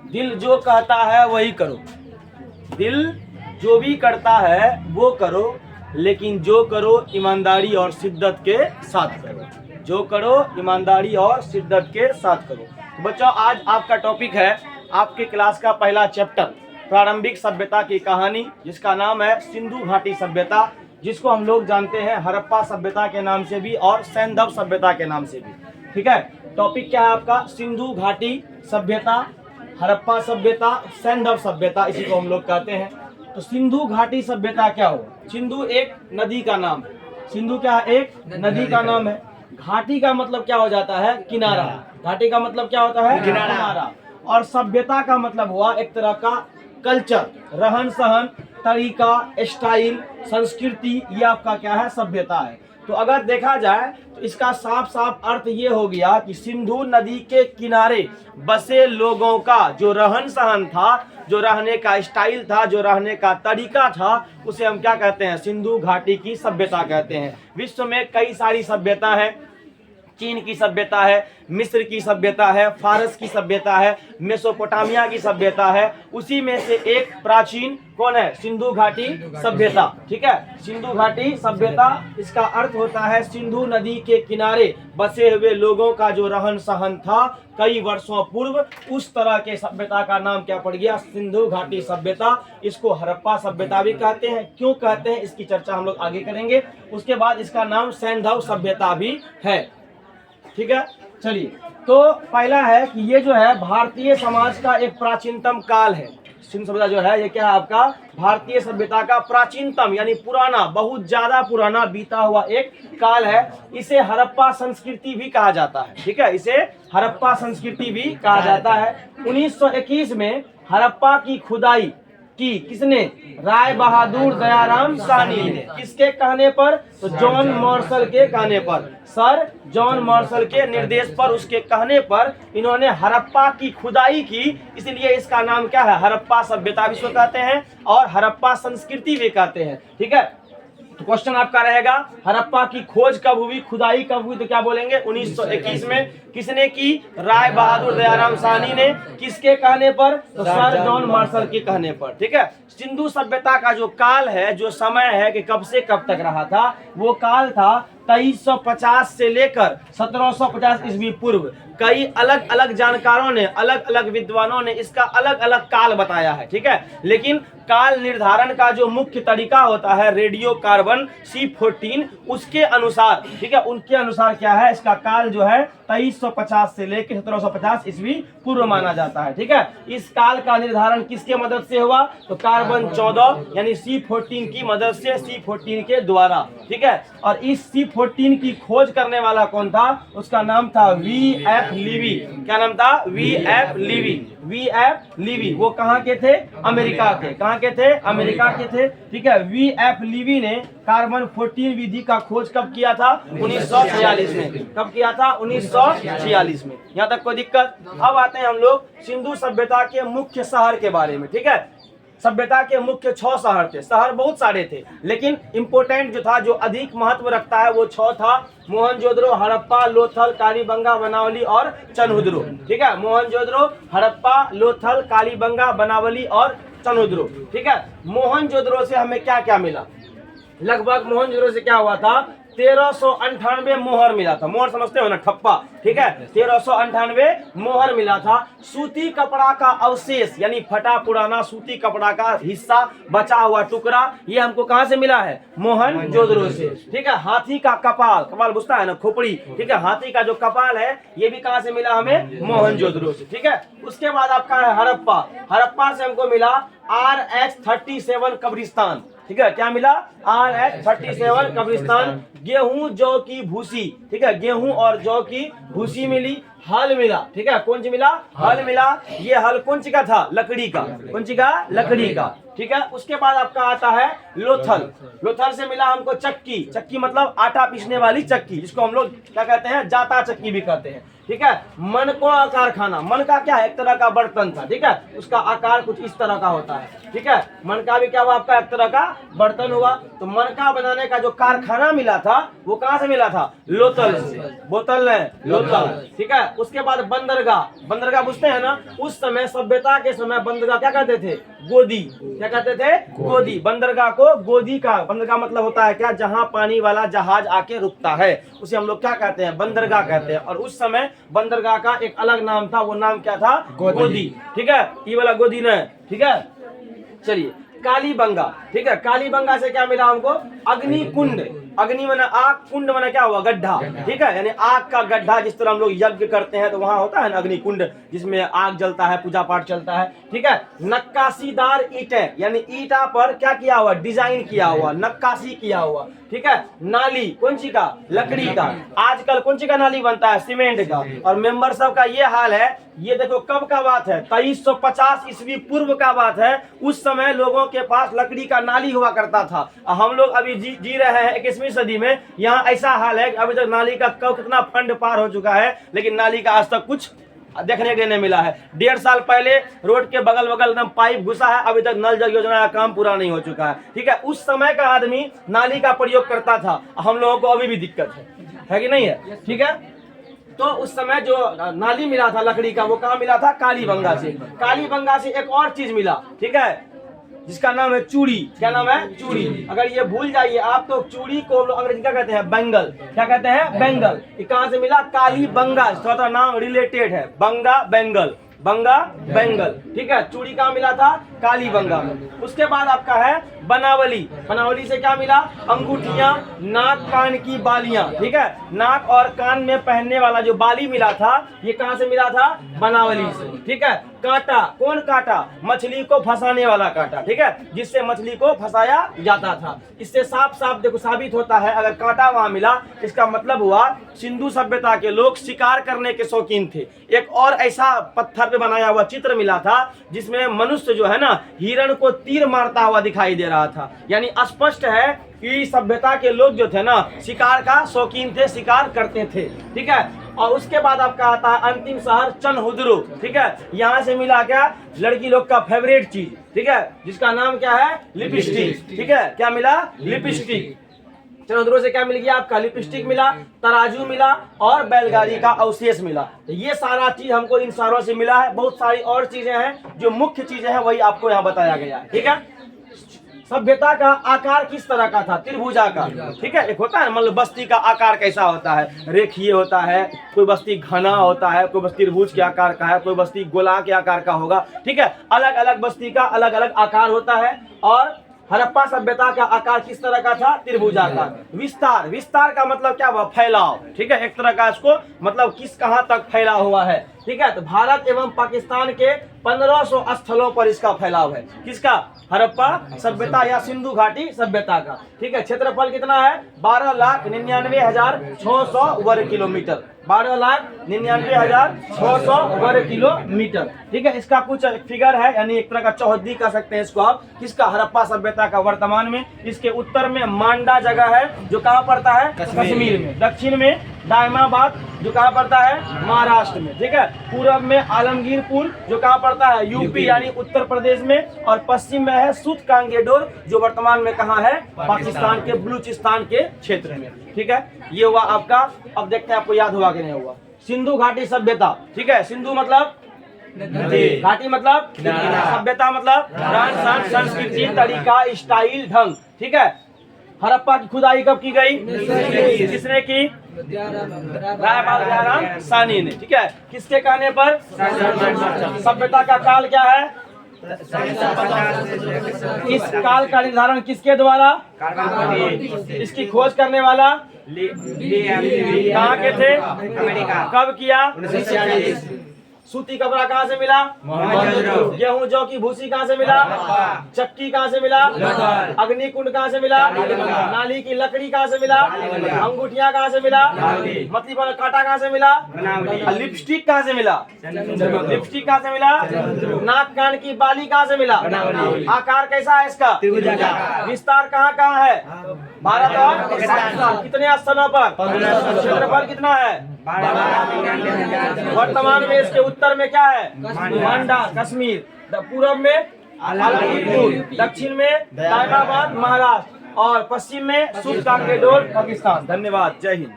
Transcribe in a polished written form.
दिल जो कहता है वही करो, दिल जो भी करता है वो करो, लेकिन जो करो ईमानदारी और शिद्दत के साथ करो, जो करो ईमानदारी और शिद्दत के साथ करो। तो बच्चों, आज आपका टॉपिक है आपके क्लास का पहला चैप्टर, प्रारंभिक सभ्यता की कहानी, जिसका नाम है सिंधु घाटी सभ्यता, जिसको हम लोग जानते हैं हड़प्पा सभ्यता के नाम से भी और सैंधव सभ्यता के नाम से भी। ठीक है, टॉपिक क्या है आपका? सिंधु घाटी सभ्यता, हड़प्पा सभ्यता, सैंधव सभ्यता, इसी को हम लोग कहते हैं। तो सिंधु घाटी सभ्यता क्या हो? सिंधु एक नदी का नाम है। सिंधु क्या है? एक नदी का नाम है। घाटी का मतलब क्या हो जाता है? किनारा। घाटी का मतलब क्या होता है? किनारा। और सभ्यता का मतलब हुआ एक तरह का कल्चर, रहन सहन, तरीका, स्टाइल, संस्कृति, ये आपका क्या है? सभ्यता है। तो अगर देखा जाए तो इसका साफ साफ अर्थ ये हो गया कि सिंधु नदी के किनारे बसे लोगों का जो रहन सहन था, जो रहने का स्टाइल था, जो रहने का तरीका था, उसे हम क्या कहते हैं? सिंधु घाटी की सभ्यता कहते हैं। विश्व में कई सारी सभ्यता है, चीन की सभ्यता है, मिस्र की सभ्यता है, फारस की सभ्यता है, मेसोपोटामिया की सभ्यता है। उसी में से एक प्राचीन कौन है? सिंधु घाटी सभ्यता। ठीक है, सिंधु घाटी सभ्यता, इसका अर्थ होता है सिंधु नदी के किनारे बसे हुए लोगों का जो रहन सहन था कई वर्षों पूर्व, उस तरह के सभ्यता का नाम क्या पड़ गया? सिंधु घाटी सभ्यता। इसको हड़प्पा सभ्यता भी कहते हैं। क्यों कहते हैं, इसकी चर्चा हम लोग आगे करेंगे। उसके बाद इसका नाम सैंधव सभ्यता भी है। ठीक है, चलिए, तो पहला है कि ये जो है भारतीय समाज का एक प्राचीनतम काल है। सिंधु सभ्यता जो है ये क्या है आपका? भारतीय सभ्यता का प्राचीनतम यानी पुराना, बहुत ज्यादा पुराना बीता हुआ एक काल है। इसे हड़प्पा संस्कृति भी कहा जाता है। ठीक है, इसे हड़प्पा संस्कृति भी कहा जाता है। 1921 में हड़प्पा की खुदाई की किसने? राय बहादुर दयाराम साहनी ने। किसके कहने पर? तो जॉन मार्शल के कहने पर, सर जॉन मार्शल के निर्देश पर, उसके कहने पर इन्होंने हड़प्पा की खुदाई की। इसलिए इसका नाम क्या है? हड़प्पा सभ्यता भी इसको कहते हैं और हड़प्पा संस्कृति भी कहते हैं। ठीक है, तो क्वेश्चन आपका रहेगा हड़प्पा की खोज कब हुई, खुदाई कब हुई? तो क्या बोलेंगे? 1921 में। किसने की? राय बहादुर दयाराम साहनी ने। किसके कहने पर? तो सर जॉन मार्शल के कहने पर। ठीक है, सिंधु सभ्यता का जो काल है, जो समय है कि कब से कब तक रहा था, वो काल था 2350 से लेकर 1750 ईस्वी पूर्व। कई अलग अलग जानकारों ने, अलग अलग विद्वानों ने इसका अलग अलग काल बताया है। ठीक है, लेकिन काल निर्धारण का जो मुख्य तरीका होता है रेडियो कार्बन C14, उसके अनुसार, ठीक है, उनके अनुसार क्या है? इसका काल जो है 2350 से लेकर 1750 ईस्वी पूर्व माना जाता है। ठीक है, इस काल का निर्धारण किसके मदद से हुआ? तो कार्बन 14 यानी C14 की मदद से, C14 के द्वारा। ठीक है, और इस C14 की खोज करने वाला कौन था? उसका नाम था V.F. लीवी। क्या नाम था? V.F. लीवी। V.F. लीवी वो कहाँ के थे? अमेरिका के। कहाँ के थे? अमेरिका के थे। ठीक है, V.F. लीवी ने कार्बन 14 विधि का खोज कब किया था? 1946 में। कब किया था? 1946 में। यहाँ तक कोई दिक्कत? अब आते हैं हम लोग सिंधु सभ्यता के मुख्य शहर के बारे में। ठीक है, सभ्यता के मुख्य 6 शहर थे। शहर बहुत सारे थे, लेकिन इंपोर्टेंट जो था, जो अधिक महत्व रखता है, वो 6 था। मोहनजोदड़ो, हड़प्पा, लोथल, कालीबंगा, बनावली और चनहुद्रो। ठीक है, मोहनजोदड़ो, हड़प्पा, लोथल, कालीबंगा, बनावली और चनहुद्रो। ठीक है, मोहनजोदड़ो से हमें क्या क्या मिला? लगभग मोहनजोदड़ो से क्या हुआ था? 1398 मोहर मिला था। मोहर समझते हो ना? ठप्पा। ठीक है, 1398 मोहर मिला था। सूती कपड़ा का अवशेष यानी फटा पुराना सूती कपड़ा का हिस्सा, बचा हुआ टुकड़ा, ये हमको कहां से मिला है? मोहनजोदड़ो से। ठीक है, हाथी का कपाल, कपाल बुझता है ना? खोपड़ी। ठीक है, हाथी का जो कपाल है ये भी कहां से मिला हमें? मोहनजोदड़ो से। ठीक है, उसके बाद आपका है हड़प्पा। हड़प्पा से हमको मिला RH-37 कब्रिस्तान। ठीक है, क्या मिला? RH-37 कब्रिस्तान। गेहूं जौ की भूसी। ठीक है, गेहूं और जौ की भूसी मिली। हल मिला। ठीक है, कौन सी मिला? हल मिला। ये हल कौन सी का था? लकड़ी का। कौन सी का? लकड़ी का। ठीक है, उसके बाद आपका आता है लोथल। लोथल से मिला हमको चक्की। चक्की मतलब आटा पीसने वाली चक्की, जिसको हम लोग क्या कहते हैं? जाता चक्की भी कहते हैं। ठीक है। मन को आकार खाना, मन का क्या है, एक तरह का बर्तन था, ठीक है, उसका आकार कुछ इस तरह का होता है, ठीक है। मन का भी क्या हुआ आपका, एक तरह का बर्तन हुआ। तो मन का बनाने का जो कारखाना मिला था वो कहाँ से मिला था, लोथल से, बोतल है लोथल, ठीक है। उसके बाद बंदरगाह, बंदरगाह बुझते हैं ना, उस समय सभ्यता के समय बंदरगाह क्या कहते थे, गोदी, क्या कहते थे, गोदी। बंदरगाह को गोदी का, बंदरगाह मतलब होता है क्या, जहां पानी वाला जहाज आके रुकता है उसे हम लोग क्या कहते हैं, बंदरगाह कहते हैं। और उस समय बंदरगाह का एक अलग नाम था, वो नाम क्या था, गोदी, ठीक है। ये वाला गोदी न, ठीक है। चलिए कालीबंगा, ठीक है, कालीबंगा से क्या मिला हमको, अग्नि कुंड, अग्नि माना आग, कुंड माना क्या हुआ, गड्ढा, ठीक है, यानी आग का गड्ढा। जिस तरह हम लोग यज्ञ करते हैं तो वहां होता है ना अग्नि कुंड, जिसमें आग जलता है, पूजा पाठ चलता है, ठीक है। नक्काशीदार ईंटें, यानी ईंटा पर क्या किया हुआ, डिजाइन किया हुआ, नक्काशी किया हुआ, ठीक है। नाली कौन सी का, लकड़ी का। आजकल कौन सी का नाली बनता है, सीमेंट का। और मेंबर सब का ये हाल है, ये देखो कब का बात है, 2350 ईस्वी पूर्व का बात है। उस समय लोगों के पास लकड़ी का नाली हुआ करता था। हम लोग अभी जी रहे हैं 21वीं सदी में, यहाँ ऐसा हाल है कि अभी तक नाली का कब कितना फंड पार हो चुका है, लेकिन नाली का आज तक कुछ देखने के नहीं मिला है। 1.5 साल पहले रोड के बगल बगल में पाइप घुसा है, अभी तक नल जल योजना का काम पूरा नहीं हो चुका है, ठीक है। उस समय का आदमी नाली का प्रयोग करता था, हम लोगों को अभी भी दिक्कत है कि नहीं है, ठीक है। तो उस समय जो नाली मिला था लकड़ी का, वो कहाँ मिला था, कालीबंगा से। कालीबंगा से एक और चीज मिला, ठीक है, जिसका नाम है चूड़ी। क्या नाम है, चूड़ी। अगर ये भूल जाइए आप तो चूड़ी को अंग्रेजी क्या कहते हैं, बैंगल, क्या कहते हैं, बैंगल। ये कहाँ से मिला, कालीबंगा, थोड़ा नाम रिलेटेड है, बंगा बैंगल, बंगा बैंगल, ठीक है। चूड़ी कहाँ मिला था, कालीबंगा में। उसके बाद आपका है बनावली, बनावली से क्या मिला, अंगूठियां, नाक कान की बालियां, ठीक है। नाक और कान में पहनने वाला जो बाली मिला था, ये कहाँ से मिला था, बनावली से, ठीक है। कांटा, कौन कांटा, मछली को फंसाने वाला कांटा, ठीक है, जिससे मछली को फंसाया जाता था। इससे साफ साफ देखो साबित होता है, अगर कांटा वहां मिला इसका मतलब हुआ सिंधु सभ्यता के लोग शिकार करने के शौकीन थे। एक और ऐसा पत्थर पे बनाया हुआ चित्र मिला था जिसमें मनुष्य जो है ना, हिरण को तीर मारता हुआ दिखाई दे रहा था। यानी स्पष्ट है कि सभ्यता के लोग जो थे ना, शिकार का शौकीन थे, शिकार करते थे, ठीक है। और उसके बाद आपका आता है अंतिम शहर चनहुद्रो, ठीक है। यहाँ से मिला क्या, लड़की लोग का फेवरेट चीज, ठीक है, जिसका नाम क्या है, लिपस्टिक, ठीक है। क्या मिला, लिपस्टिक। चनहुद्रो से क्या मिल गया आपका, लिपस्टिक मिला, तराजू मिला और बैलगाड़ी का अवशेष मिला। तो ये सारा चीज हमको इन शहरों से मिला है। बहुत सारी और चीजें हैं, जो मुख्य चीजें हैं वही आपको यहाँ बताया गया है, ठीक है। सभ्यता का आकार किस तरह का था, त्रिभुजाकार, ठीक है। एक होता है मतलब बस्ती का आकार कैसा होता है, रेखीय होता है, कोई बस्ती घना होता है, कोई बस्ती त्रिभुज के आकार का है, कोई बस्ती गोला के आकार का होगा, ठीक है। अलग अलग बस्ती का अलग अलग आकार होता है। और हड़प्पा सभ्यता का आकार किस तरह का था, त्रिभुजाकार। विस्तार, विस्तार का मतलब क्या हुआ, फैलाव, ठीक है, एक तरह का इसको मतलब किस कहां तक फैला हुआ है, ठीक है। तो भारत एवं पाकिस्तान के 1500 स्थलों पर इसका फैलाव है। किसका, हड़प्पा सभ्यता या सिंधु घाटी सभ्यता का, ठीक है। क्षेत्रफल कितना है, 12,99,600 वर्ग किलोमीटर, 12,99,600 वर्ग किलोमीटर, ठीक है। इसका कुछ फिगर है, यानी एक तरह का चौहद्दी कह सकते हैं इसको आप, किसका, हड़प्पा सभ्यता का। वर्तमान में इसके उत्तर में मांडा जगह है जो कहाँ पड़ता है, कश्मीर में। दक्षिण में दायमाबाद जो कहाँ पड़ता है, महाराष्ट्र में, ठीक है। पूर्व में आलमगीरपुर जो कहाँ पड़ता है, यूपी यानी उत्तर प्रदेश में। और पश्चिम में है सुत कांगेडोर जो वर्तमान में कहाँ है, पाकिस्तान के बलूचिस्तान के क्षेत्र में, ठीक है। ये हुआ आपका। अब देखते हैं आपको याद हुआ कि नहीं हुआ, सिंधु घाटी सभ्यता, ठीक है। सिंधु मतलब घाटी मतलब सभ्यता मतलब रहन सहन, संस्कृति, तरीका, स्टाइल, ढंग, ठीक है। हड़प्पा की खुदाई कब की गई, किसने की, राय बहादुर सानी ने, ठीक है। किसके कहने पर, सभ्यता का काल क्या है, इस काल का निर्धारण किसके द्वारा, इसकी खोज करने वाला कहाँ के थे, कब किया, सूती कपड़ा कहाँ से मिला, गेहूं जौ की भूसी कहाँ से मिला, चक्की कहाँ से मिला, अग्निकुंड कहाँ से मिला, नाली की लकड़ी कहाँ से मिला, अंगूठियां कहाँ से मिला, मछली पर कांटा कहाँ से मिला, लिपस्टिक कहाँ से मिला, लिपस्टिक कहाँ से मिला, नाक कान की बाली कहाँ से मिला, आकार कैसा है इसका, विस्तार कहाँ कहाँ है, भारत और कितने स्थानों पर, क्षेत्रफल कितना है, वर्तमान में इसके उत्तर में क्या है? मांडा कश्मीर, पूर्व में अलीपुर, दक्षिण में दायमाबाद महाराष्ट्र और पश्चिम में सुल्तान के डोर पाकिस्तान। धन्यवाद, जय हिंद।